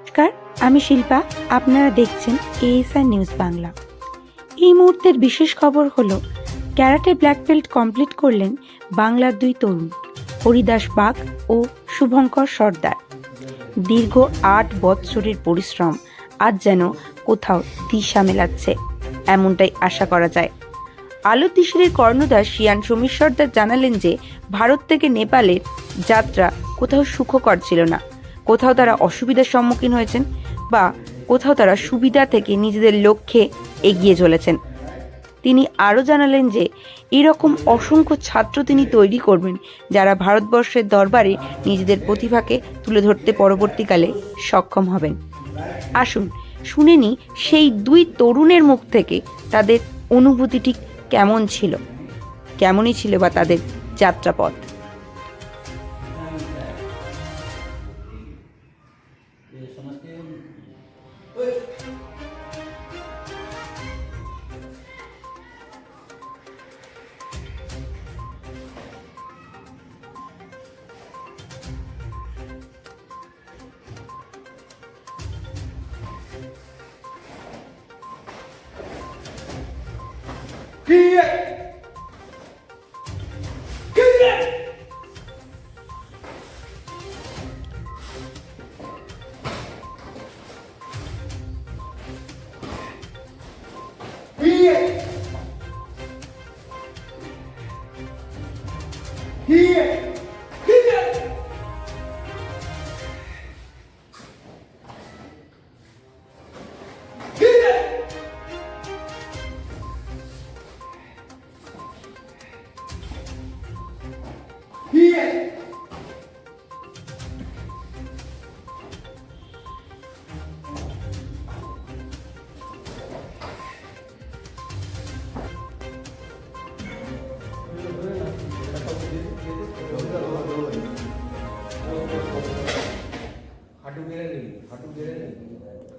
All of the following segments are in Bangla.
নমস্কার, আমি শিল্পা। আপনারা দেখছেন এএসআর নিউজ বাংলা। এই মুহূর্তের বিশেষ খবর হলো, ক্যারাটে ব্ল্যাক বেল্ট কমপ্লিট করলেন বাংলার দুই তরুণ, হরিদাস বাগ ও শুভঙ্কর সর্দার। দীর্ঘ 8 বৎসরের পরিশ্রম আজ যেন কোথাও দিশা মেলাচ্ছে, এমনটাই আশা করা যায়। আলো তিশিরের কর্ণধার শিয়ান সমীর সর্দার জানালেন যে ভারত থেকে নেপালের যাত্রা কোথাও সুখকর ছিল না, কোথাও তারা অসুবিধার সম্মুখীন হয়েছেন বা কোথাও তারা সুবিধা থেকে নিজেদের লক্ষ্যে এগিয়ে চলেছেন। তিনি আরও জানালেন যে এরকম অসংখ্য ছাত্র তিনি তৈরি করবেন, যারা ভারতবর্ষের দরবারে নিজেদের প্রতিভাকে তুলে ধরতে পরবর্তীকালে সক্ষম হবেন। আসুন শুনে নি সেই দুই তরুণের মুখ থেকে তাদের অনুভূতি ঠিক কেমনই ছিল বা তাদের যাত্রাপথ।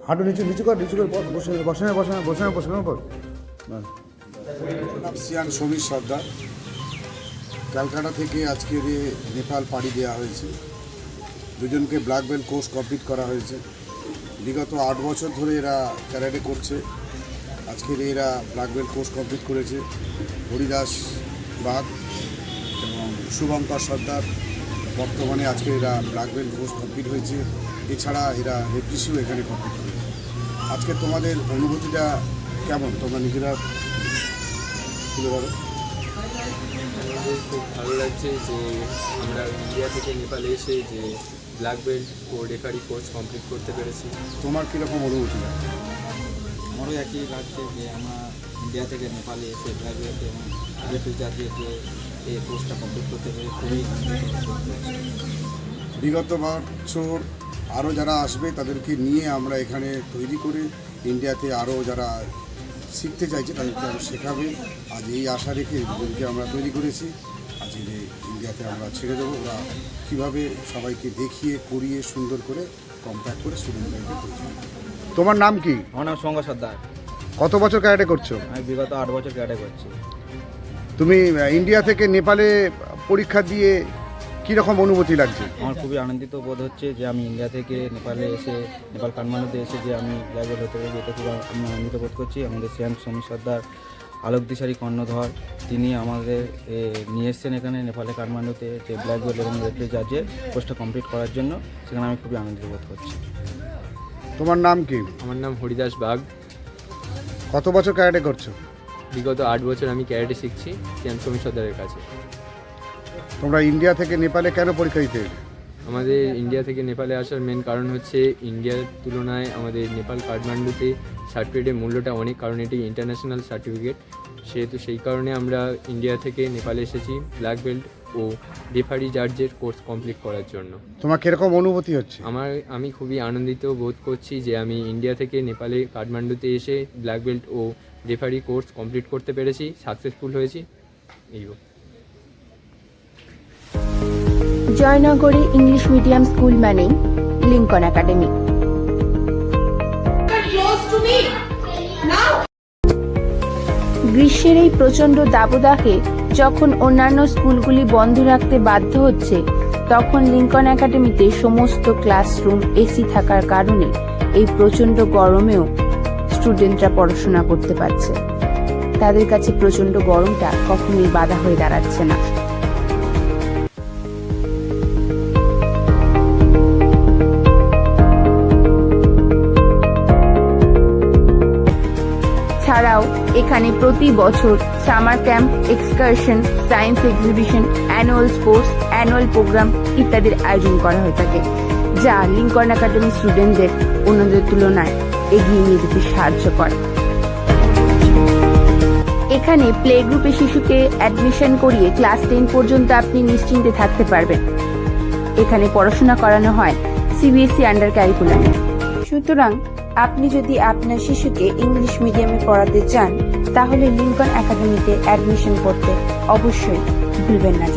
হাঁটু নিচু কর বসে পর। শিয়ান সমীর সর্দার, ক্যালকাটা থেকে আজকের নেপাল পাড়ি দেওয়া হয়েছে। দুজনকে ব্ল্যাক বেল্ট কোর্স কমপ্লিট করা হয়েছে। বিগত 8 বছর ধরে এরা ক্যারাটে করছে। আজকের এরা ব্ল্যাক বেল্ট কোর্স কমপ্লিট করেছে। হরিদাস বাগ এবং শুভঙ্কর সর্দার বর্তমানে আজকে এরা ব্ল্যাক বেল্ট কোর্স কমপ্লিট হয়েছে। এছাড়া এরা রেফ্রিসিও এখানে কমপ্লিট করে। আজকে তোমাদের অনুভূতিটা কেমন, তোমরা নিজেরা তুলে ধরো। আমাদের খুব ভালো লাগছে যে আমরা ইন্ডিয়া থেকে নেপালে এসে যে ব্ল্যাক বেল্ট ও রেফারি কোর্স কমপ্লিট করতে পেরেছি। তোমার কীরকম অনুভূতি লাগছে? আমারও একই লাগছে যে আমরা ইন্ডিয়া থেকে নেপালে এসে ব্ল্যাক বেল্ট এবং রেফারি জাতীয় যে এই কোর্সটা কমপ্লিট করতে পেরে খুবই বিগত বছর আরও যারা আসবে তাদেরকে নিয়ে আমরা এখানে তৈরি করে ইন্ডিয়াতে আরও যারা শিখতে চাইছে তাদেরকে আরও শেখাবে। আজ এই আশা রেখে দুজনকে আমরা তৈরি করেছি। আজ ইন্ডিয়াতে আমরা ছেড়ে দেবো। ওরা কীভাবে সবাইকে দেখিয়ে করিয়ে সুন্দর করে কম্প্যাক্ট করে স্টুডেন্টদের তৈরি। তোমার নাম কি? আমার নাম শুভঙ্কর সর্দার। কত বছর ক্যারাটে করছো? আমি বিগত 8 বছর ক্যারাটে করছি। তুমি ইন্ডিয়া থেকে নেপালে পরীক্ষা দিয়ে কীরকম অনুভূতি লাগছে? আমার খুবই আনন্দিত বোধ হচ্ছে যে আমি ইন্ডিয়া থেকে নেপালে এসে নেপাল কাঠমান্ডুতে এসে যে আমি ব্ল্যাক বেল্ট হতে পারি, এটা খুব আমি আনন্দিত বোধ করছি। আমাদের শিয়ান সমীর সর্দার আলোক দিশারি কর্ণধর, তিনি আমাদের নিয়ে এসছেন এখানে নেপালে কাঠমান্ডুতে যে ব্ল্যাক বেল্ট এবং রেফারি জাজের কোর্সটা কমপ্লিট করার জন্য। সেখানে আমি খুবই আনন্দিত বোধ করছি। তোমার নাম কি? আমার নাম হরিদাস বাগ। কত বছর ক্যারাটে করছো? বিগত 8 বছর আমি ক্যারাটে শিখছি শিয়ান সমীর সর্দারের কাছে। তোমরা ইন্ডিয়া থেকে নেপালে কেন পরীক্ষা দিতে এলে? আমাদের ইন্ডিয়া থেকে নেপালে আসার মেন কারণ হচ্ছে ইন্ডিয়ার তুলনায় আমাদের নেপাল কাঠমান্ডুতে সার্টিফিকেটের মূল্যটা অনেক, কারণ এটি ইন্টারন্যাশনাল সার্টিফিকেট। সেহেতু সেই কারণে আমরা ইন্ডিয়া থেকে নেপালে এসেছি ব্ল্যাক বেল্ট ও রেফারি জাজের কোর্স কমপ্লিট করার জন্য। তোমার কীরকম অনুভূতি হচ্ছে? আমি খুবই আনন্দিত বোধ করছি যে আমি ইন্ডিয়া থেকে নেপালে কাঠমান্ডুতে এসে ব্ল্যাক বেল্ট ও রেফারি কোর্স কমপ্লিট করতে পেরেছি, সাকসেসফুল হয়েছি। জয়নগরে ইংলিশ মিডিয়াম স্কুল মানেই লিঙ্কন একাডেমি। গ্রীষ্মের এই প্রচণ্ড দাবদাহে যখন অন্যান্য স্কুলগুলি বন্ধ রাখতে বাধ্য হচ্ছে, তখন লিঙ্কন একাডেমিতে সমস্ত ক্লাসরুম এসি থাকার কারণে এই প্রচণ্ড গরমেও স্টুডেন্টরা পড়াশোনা করতে পারছে। তাদের কাছে প্রচণ্ড গরমটা কখনোই বাধা হয়ে দাঁড়াচ্ছে না। ছাড়াও এখানে প্রতি বছর summer camp, excursion, science exhibition, annual sports, annual programme ইত্যাদির আয়োজন করা হয়ে থাকে, যা লিঙ্কন একাডেমি স্টুডেন্টদের অন্যদের তুলনায় এগিয়ে নিয়ে যেতে সাহায্য করে। এখানে প্লে গ্রুপে শিশুকে অ্যাডমিশন করিয়ে ক্লাস 10 পর্যন্ত আপনি নিশ্চিন্তে থাকতে পারবেন। এখানে পড়াশোনা করানো হয় সিবিএসই আন্ডার ক্যারিকুলামে। সুতরাং আপনি যদি আপনার শিশুকে ইংলিশ মিডিয়ামে পড়াতে চান, তাহলে লিঙ্কন একাডেমিতে অ্যাডমিশন করতে অবশ্যই ভুলবেন না।